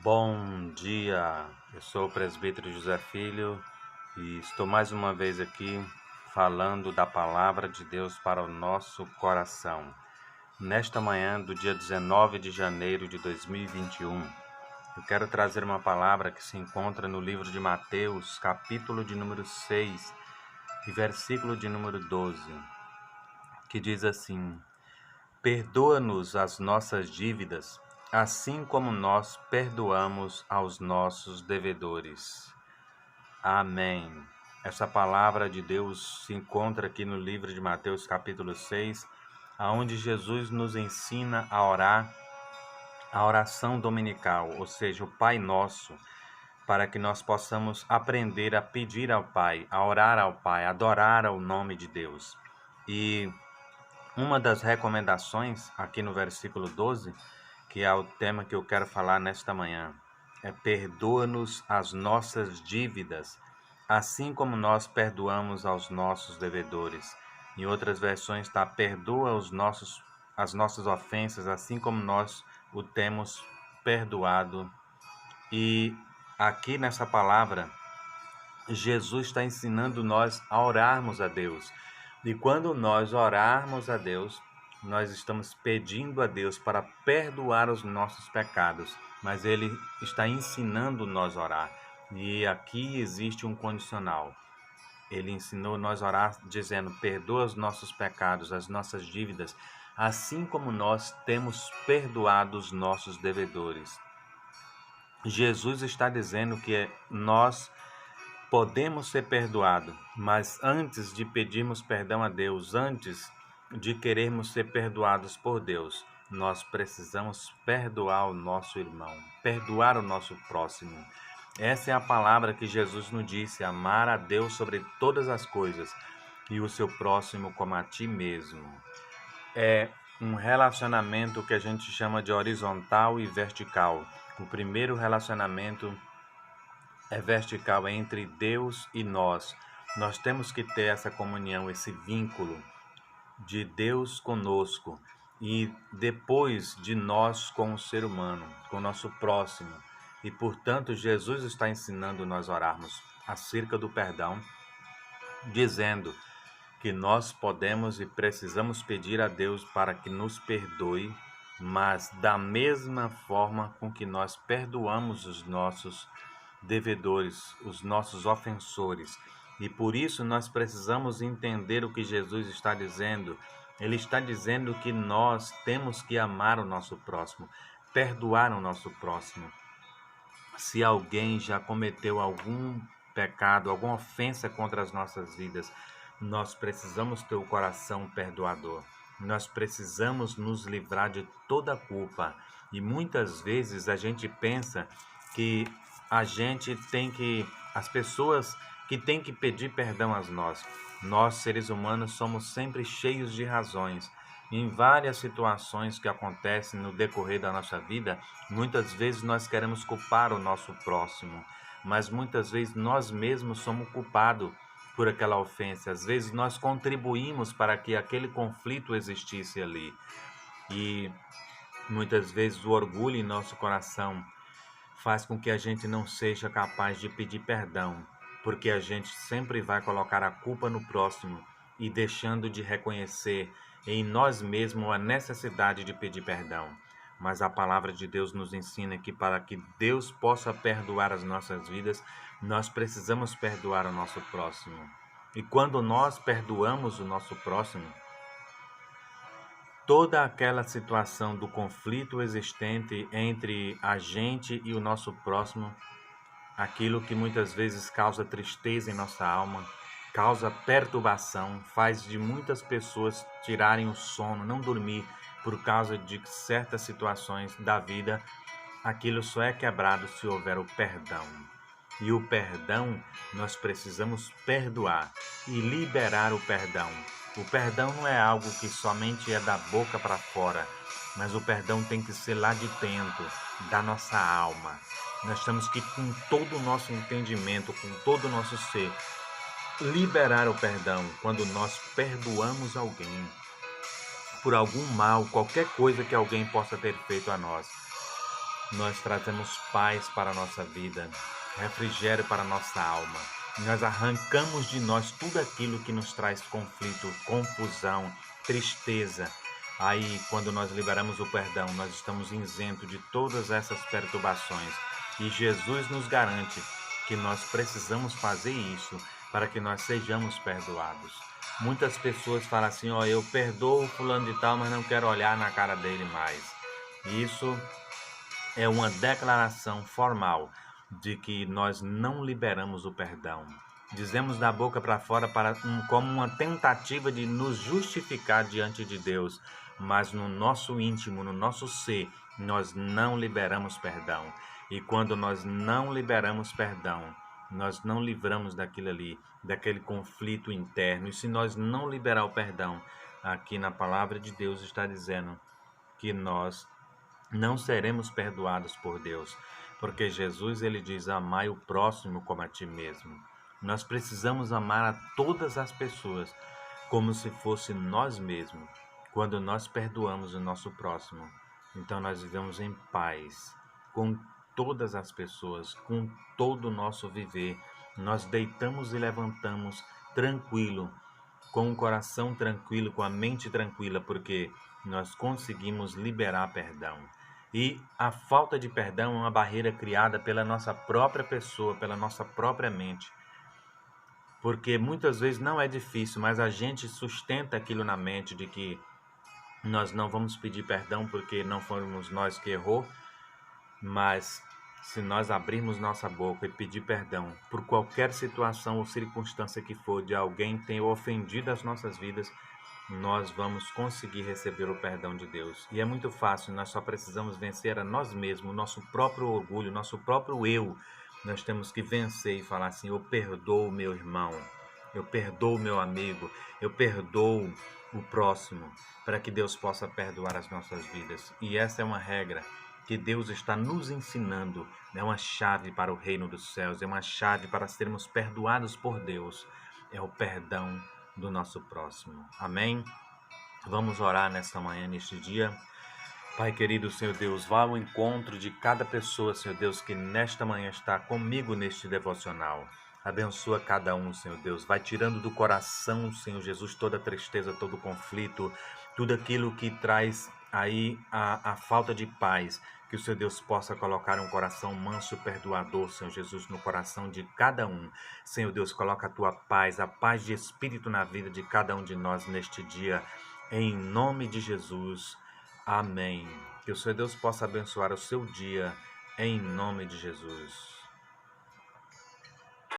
Bom dia, eu sou o presbítero José Filho e estou mais uma vez aqui falando da palavra de Deus para o nosso coração. Nesta manhã do dia 19 de janeiro de 2021, eu quero trazer uma palavra que se encontra no livro de Mateus, capítulo de número 6 e versículo de número 12, que diz assim: Perdoa-nos as nossas dívidas, assim como nós perdoamos aos nossos devedores. Amém. Essa palavra de Deus se encontra aqui no livro de Mateus, capítulo 6, onde Jesus nos ensina a orar a oração dominical, ou seja, o Pai Nosso, para que nós possamos aprender a pedir ao Pai, a orar ao Pai, a adorar ao nome de Deus. E uma das recomendações aqui no versículo 12, que é o tema que eu quero falar nesta manhã, é: perdoa-nos as nossas dívidas, assim como nós perdoamos aos nossos devedores. Em outras versões está: perdoa as nossas ofensas, assim como nós o temos perdoado. E aqui nessa palavra, Jesus está ensinando nós a orarmos a Deus. E quando nós orarmos a Deus, nós estamos pedindo a Deus para perdoar os nossos pecados, mas Ele está ensinando nós a orar. E aqui existe um condicional. Ele ensinou nós a orar dizendo: perdoa os nossos pecados, as nossas dívidas, assim como nós temos perdoado os nossos devedores. Jesus está dizendo que nós podemos ser perdoados, mas antes de pedirmos perdão a Deus, antes de querermos ser perdoados por Deus, nós precisamos perdoar o nosso irmão, perdoar o nosso próximo. Essa é a palavra que Jesus nos disse: amar a Deus sobre todas as coisas e o seu próximo como a ti mesmo. É um relacionamento que a gente chama de horizontal e vertical. O primeiro relacionamento é vertical, é entre Deus e nós. Nós temos que ter essa comunhão, esse vínculo de Deus conosco e depois de nós com o ser humano, com o nosso próximo. E, portanto, Jesus está ensinando nós a orarmos acerca do perdão, dizendo que nós podemos e precisamos pedir a Deus para que nos perdoe, mas da mesma forma com que nós perdoamos os nossos devedores, os nossos ofensores. E por isso nós precisamos entender o que Jesus está dizendo. Ele está dizendo que nós temos que amar o nosso próximo, perdoar o nosso próximo. Se alguém já cometeu algum pecado, alguma ofensa contra as nossas vidas, nós precisamos ter o coração perdoador. Nós precisamos nos livrar de toda a culpa. E muitas vezes a gente pensa que as pessoas que têm que pedir perdão a nós. Nós, seres humanos, somos sempre cheios de razões. Em várias situações que acontecem no decorrer da nossa vida, muitas vezes nós queremos culpar o nosso próximo, mas muitas vezes nós mesmos somos culpados por aquela ofensa. Às vezes nós contribuímos para que aquele conflito existisse ali. E muitas vezes o orgulho em nosso coração faz com que a gente não seja capaz de pedir perdão, porque a gente sempre vai colocar a culpa no próximo e deixando de reconhecer em nós mesmos a necessidade de pedir perdão. Mas a palavra de Deus nos ensina que para que Deus possa perdoar as nossas vidas, nós precisamos perdoar o nosso próximo. E quando nós perdoamos o nosso próximo, toda aquela situação do conflito existente entre a gente e o nosso próximo, aquilo que muitas vezes causa tristeza em nossa alma, causa perturbação, faz de muitas pessoas tirarem o sono, não dormir por causa de certas situações da vida, aquilo só é quebrado se houver o perdão. E o perdão, nós precisamos perdoar e liberar o perdão. O perdão não é algo que somente é da boca para fora, mas o perdão tem que ser lá de dentro, da nossa alma. Nós temos que, com todo o nosso entendimento, com todo o nosso ser, liberar o perdão quando nós perdoamos alguém por algum mal, qualquer coisa que alguém possa ter feito a nós. nós trazemos paz para a nossa vida, refrigério para a nossa alma. Nós arrancamos de nós tudo aquilo que nos traz conflito, confusão, tristeza. Aí, quando nós liberamos o perdão, nós estamos isentos de todas essas perturbações. E Jesus nos garante que nós precisamos fazer isso para que nós sejamos perdoados. Muitas pessoas falam assim, ó, eu perdoo o fulano de tal, mas não quero olhar na cara dele mais. Isso é uma declaração formal de que nós não liberamos o perdão. Dizemos da boca para fora como uma tentativa de nos justificar diante de Deus, mas no nosso íntimo, no nosso ser, nós não liberamos perdão. E quando nós não liberamos perdão, nós não livramos daquilo ali, daquele conflito interno. E se nós não liberar o perdão, aqui na palavra de Deus está dizendo que nós não seremos perdoados por Deus, porque Jesus ele diz: amai o próximo como a ti mesmo. Nós precisamos amar a todas as pessoas como se fosse nós mesmos. Quando nós perdoamos o nosso próximo, então nós vivemos em paz com todas as pessoas, com todo o nosso viver. Nós deitamos e levantamos tranquilo, com o coração tranquilo, com a mente tranquila, porque nós conseguimos liberar perdão. E a falta de perdão é uma barreira criada pela nossa própria pessoa, pela nossa própria mente. Porque muitas vezes não é difícil, mas a gente sustenta aquilo na mente de que nós não vamos pedir perdão porque não fomos nós que errou, mas se nós abrirmos nossa boca e pedir perdão por qualquer situação ou circunstância que for de alguém que tenha ofendido as nossas vidas, nós vamos conseguir receber o perdão de Deus. E é muito fácil, nós só precisamos vencer a nós mesmos, o nosso próprio orgulho, o nosso próprio eu. Nós temos que vencer e falar assim: eu perdoo meu irmão, eu perdoo meu amigo, eu perdoo o próximo, para que Deus possa perdoar as nossas vidas. E essa é uma regra que Deus está nos ensinando, é uma chave para o reino dos céus, é uma chave para sermos perdoados por Deus, é o perdão do nosso próximo. Amém? Vamos orar nesta manhã, neste dia. Pai querido, Senhor Deus, vá ao encontro de cada pessoa, Senhor Deus, que nesta manhã está comigo neste devocional. Abençoa cada um, Senhor Deus. Vai tirando do coração, Senhor Jesus, toda tristeza, todo conflito, tudo aquilo que traz aí a falta de paz. Que o Senhor Deus possa colocar um coração manso, perdoador, Senhor Jesus, no coração de cada um. Senhor Deus, coloca a tua paz, a paz de espírito na vida de cada um de nós neste dia. Em nome de Jesus. Amém. Que o Senhor Deus possa abençoar o seu dia, em nome de Jesus.